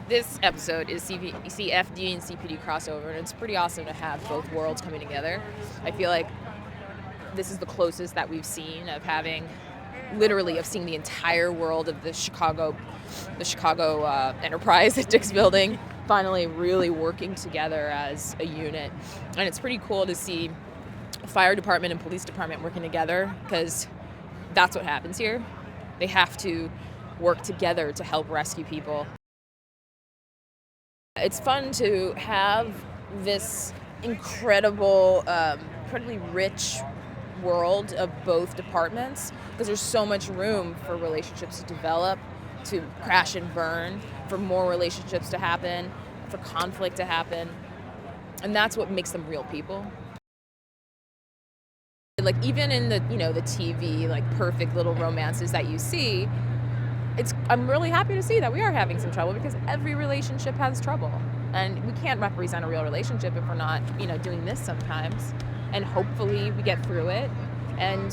This episode is CFD and CPD crossover, and it's pretty awesome to have both worlds coming together. I feel like this is the closest that we've seen of having, literally, of seeing the entire world of the Chicago enterprise at Dick's Building finally really working together as a unit. And it's pretty cool to see fire department and police department working together, because that's what happens here. They have to work together to help rescue people. It's fun to have this incredibly rich world of both departments, because there's so much room for relationships to develop, to crash and burn, for more relationships to happen, for conflict to happen. And that's what makes them real people. Like, even in the TV, like, perfect little romances that you see, I'm really happy to see that we are having some trouble, because every relationship has trouble. And we can't represent a real relationship if we're not, doing this sometimes. And hopefully we get through it. And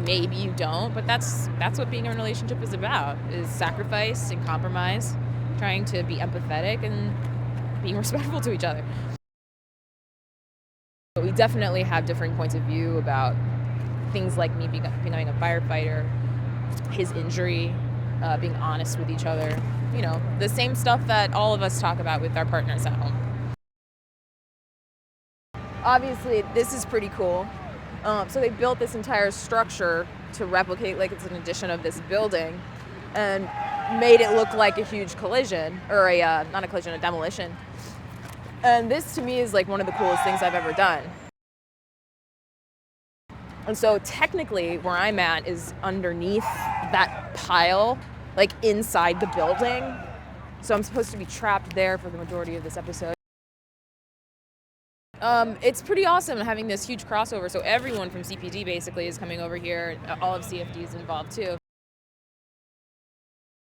maybe you don't, but that's what being in a relationship is about, is sacrifice and compromise, trying to be empathetic and being respectful to each other. But we definitely have differing points of view about things like me becoming a firefighter, his injury, being honest with each other, the same stuff that all of us talk about with our partners at home. Obviously, this is pretty cool. So they built this entire structure to replicate like it's an addition of this building, and made it look like a huge collision, or not a collision, a demolition. And this to me is like one of the coolest things I've ever done. And so technically where I'm at is underneath that pile, like inside the building. So I'm supposed to be trapped there for the majority of this episode. It's pretty awesome having this huge crossover. So everyone from CPD basically is coming over here. All of CFD is involved too.